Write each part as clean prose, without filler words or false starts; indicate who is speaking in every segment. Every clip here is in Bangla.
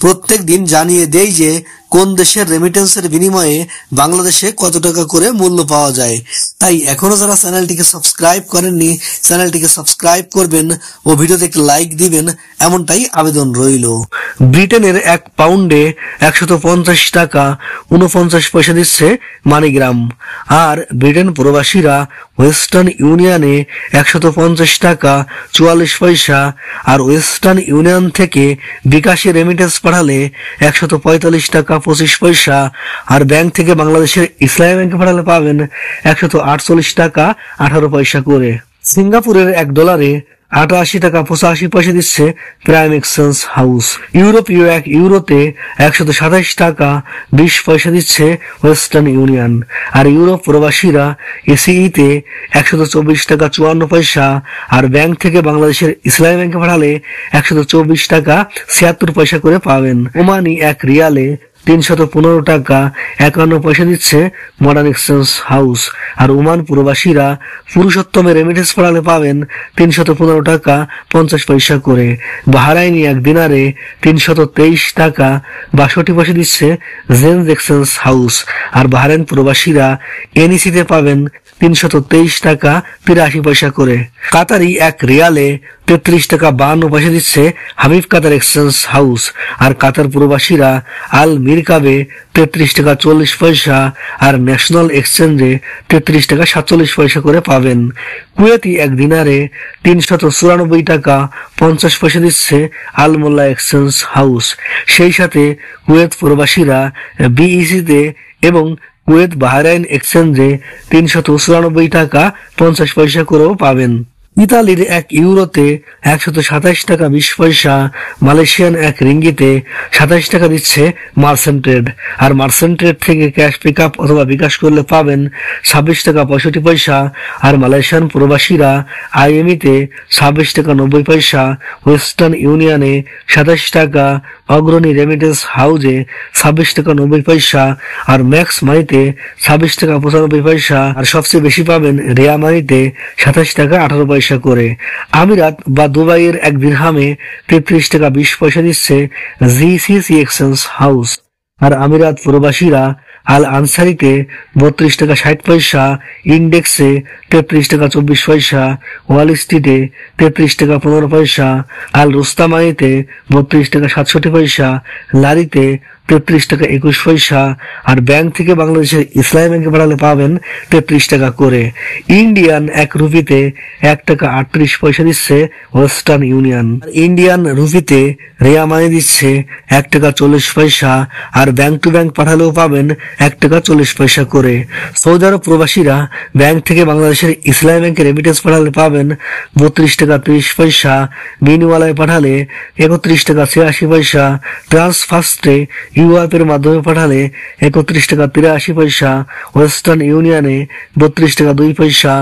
Speaker 1: প্রত্যেক দিন জানিয়ে দেই যে কোন দেশের রেমিটেন্সের বিনিময়ে বাংলাদেশে কত টাকা করে মূল্য পাওয়া যায়। তাই এখনো যারা চ্যানেলটিকে সাবস্ক্রাইব করেননি চ্যানেলটিকে সাবস্ক্রাইব করবেন ও ভিডিওতে একটি লাইক দিবেন, এমনটাই আবেদন রইল। ব্রিটেনের 1 পাউন্ডে 150 টাকা 49 পয়সা দিচ্ছে মানিগ্রাম। আর ব্রিটেন প্রবাসীরা ওয়েস্টার্ন ইউনিয়নে 150 টাকা 44 পয়সা, আর ওয়েস্টার্ন ইউনিয়ন থেকে বিকাশে রেমিটেন্স পাঠালে 145 টাকা 25 পয়সা, আর ব্যাংক থেকে বাংলাদেশের ইসলামী ব্যাংকে পাঠালে পাবেন 148 টাকা 18 পয়সা করে। সিঙ্গাপুরের $1 88 টাকা 85 পয়সা দিচ্ছে প্রাইম এক্সচেঞ্জ হাউস। ইউরোপীয় 1 ইউরোতে 127 টাকা 20 পয়সা দিচ্ছে ওয়েস্টার্ন ইউনিয়ন। আর ইউরোপ প্রবাসীরা এসিইতে 124 টাকা 54 পয়সা, আর ব্যাংক থেকে বাংলাদেশের ইসলামী ব্যাংকে পাঠালে 124 টাকা 76 পয়সা করে পাবেন। ওমানি 1 রিয়ালে 315 টাকা 51 পয়সা দিচ্ছে মডার্ন এক্সচেঞ্জ হাউস। আর ওমান প্রবাসীরা পুরুষোত্তমে রেমিটেন্স পাঠালে পাবেন 315 টাকা 50 পয়সা করে। বাহরাইনি 1 দিনারে 323 টাকা 62 পয়সা দিচ্ছে জেন্স এক্সচেঞ্জ হাউস। আর বাহরাইন প্রবাসীরা এনইসিতে পাবেন 323 টাকা 83 পয়সা করে। কাতারি 1 রিয়ালে 33 টাকা 52 পয়সা দিচ্ছে হাবিব কাতার এক্সচেঞ্জ হাউস। আর কাতার প্রবাসীরা আল মিরকাবে 33 টাকা 40 পয়সা, আর ন্যাশনাল এক্সচেঞ্জে 33 টাকা 47 পয়সা করে পাবেন। কুয়েতি 1 দিনারে 394 টাকা 50 পয়সা দিচ্ছে আল মোল্লা এক্সচেঞ্জ হাউস। সেই সাথে কুয়েত প্রবাসীরা বিইসিতে এবং কুয়েত বাহরাইন এক্সচেঞ্জে 394 টাকা 50 পয়সা করেও পাবেন। ইতালির 1 ইউরোতে 127 টাকা 20 পয়সা, মালয়েশিয়ান 1 রিঙ্গিতে 27 টাকা দিচ্ছে মার্চেন্ট ট্রেড। আর মার্চেন্ট ট্রেড থেকে ক্যাশ পিক আপ অথবা বিকাশ করলে পাবেন 26 টাকা 65 পয়সা। আর মালয়েশিয়ান প্রবাসীরা আইএমইতে 26 টাকা 90 পয়সা, ওয়েস্টার্ন ইউনিয়নে 27 টাকা, অগ্রণী রেমিটেন্স হাউজে 26 টাকা 90 পয়সা, আর ম্যাক্স মানিতে 26 টাকা 95 পয়সা, আর সবচেয়ে বেশি পাবেন রিয়া মানিতে 27 টাকা 18 পয়সা করে। আমিরাত বা দুবাইয়ের 1 দিরহামে 33 টাকা 20 পয়সা দিচ্ছে জিসিসি এক্সচেঞ্জ হাউস। আর আমিরাত প্রবাসীরা আল আনসারিতে 32 টাকা 60 পয়সা, ইন্ডেক্সে 33 টাকা 24 পয়সা, ওয়াল স্ট্রিটে 33 টাকা 15 পয়সা, আল রুস্তামানিতে 32 টাকা 67 পয়সা, লারিতে 33 টাকা 21 পয়সা, আর ব্যাংক থেকে বাংলাদেশের ইসলামী ব্যাংকে পাঠালে পাবেন 33 টাকা করে। ইন্ডিয়ান 1 রুপিতে 1 টাকা 38 পয়সা দিচ্ছে ওয়েস্টার্ন ইউনিয়ন। ইন্ডিয়ান রুপিতে রিয়া মানি দিচ্ছে 1 টাকা 40 পয়সা, আর ব্যাংক টু ব্যাংক পাঠালেও পাবেন 1 টাকা 40 পয়সা করে। সৌদি আরব প্রবাসীরা ব্যাংক থেকে বাংলাদেশের ইসলামী ব্যাংকে রেমিটেন্স পাঠালে পাবেন 32 টাকা 30 পয়সা, বিনিওয়ালায় পাঠালে 31 টাকা 86 পয়সা, ট্রান্সফার্স্টে ইউআইপি এর মাধ্যমে পাঠালে 31 টাকা 83 পয়সা, ওয়েস্টার্ন ইউনিয়নে 32 টাকা 2 পয়সা,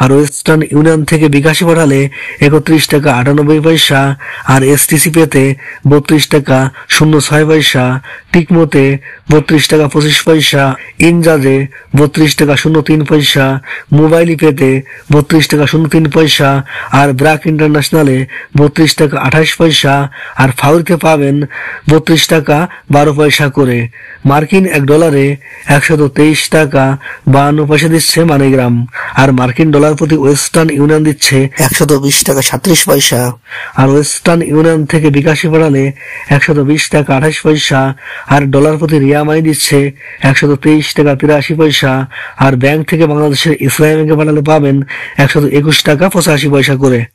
Speaker 1: আর ওয়েস্টার্ন ইউনিয়ন থেকে বিকাশে পাঠালে 31 টাকা 98 পয়সা, আর এসটিসি পেতে 32 টাকা 06 পয়সা, টিকমোতে 32 টাকা 25 পয়সা, ইনজাজে 32 টাকা 03 পয়সা, মোবাইলি পেতে 32 টাকা 03 পয়সা, আর ব্রাক ইন্টারন্যাশনালে 32 টাকা 28 পয়সা, আর ফাউরিতে পাবেন 32 টাকা 12 পয়সা করে। মার্কিন $1 123 টাকা 52 পয়সা দিচ্ছে মানিগ্রাম। আর মার্কিন ডলার প্রতি ওয়েস্টার্ন ইউনিয়ন দিচ্ছে 120 টাকা 37 পয়সা, আর ওয়েস্টার্ন ইউনিয়ন থেকে বিকাশে পাঠালে 120 টাকা 28 পয়সা, আর ডলার প্রতি রিয়া মানি দিচ্ছে 123 টাকা 83 পয়সা, আর ব্যাংক থেকে বাংলাদেশের ইসলামী ব্যাংকে পাঠালে পাবেন 121 টাকা 85 পয়সা করে।